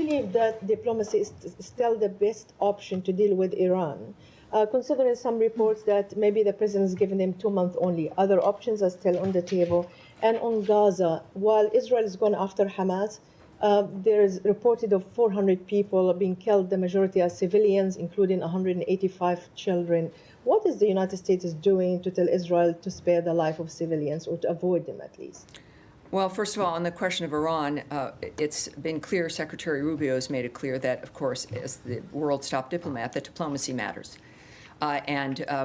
believe that diplomacy is still the best option to deal with Iran? Considering some reports that maybe the president has given them 2 months only, other options are still on the table. And on Gaza, while Israel is going after Hamas, there is reported of 400 people being killed, the majority are civilians, including 185 children. What is the United States doing to tell Israel to spare the life of civilians, or to avoid them at least? Well, first of all, on the question of Iran, it's been clear, Secretary Rubio has made it clear that, of course, as the world's top diplomat, that diplomacy matters.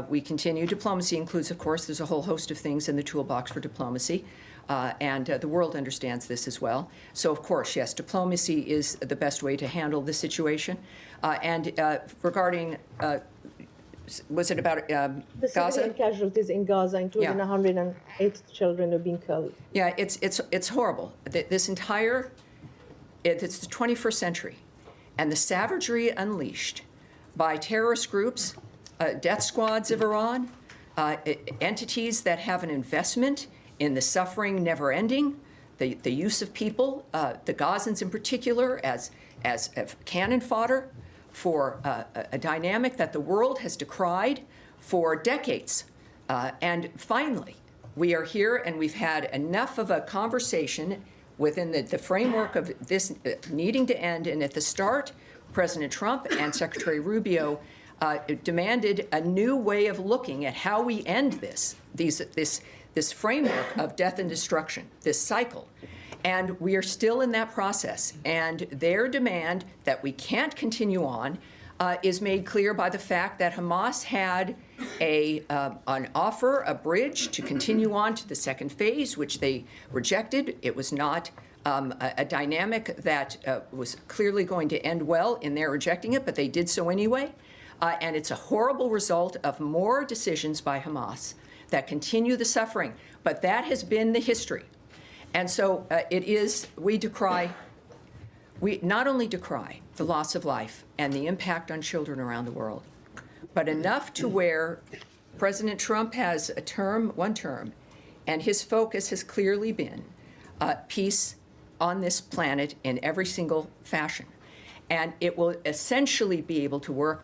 We continue. Diplomacy includes, of course, there's a whole host of things in the toolbox for diplomacy, and the world understands this as well. So, of course, yes, diplomacy is the best way to handle this situation. Regarding was it about the Gaza? Civilian casualties in Gaza, including 108 children, have been killed. Yeah, it's horrible. It's the 21st century, and the savagery unleashed by terrorist groups, death squads of Iran, entities that have an investment in the suffering never ending, the use of people, the Gazans in particular, as cannon fodder for a dynamic that the world has decried for decades. And finally, we are here, and we've had enough of a conversation within the framework of this needing to end. And at the start, President Trump and Secretary Rubio demanded a new way of looking at how we end this framework of death and destruction, this cycle. And we are still in that process. And their demand that we can't continue on is made clear by the fact that Hamas had an offer, a bridge to continue on to the second phase, which they rejected. It was not a dynamic that was clearly going to end well in their rejecting it, but they did so anyway. And it's a horrible result of more decisions by Hamas that continue the suffering. But that has been the history. And so we not only decry the loss of life and the impact on children around the world, but enough to where President Trump has one term, and his focus has clearly been peace on this planet in every single fashion. And it will essentially be able to work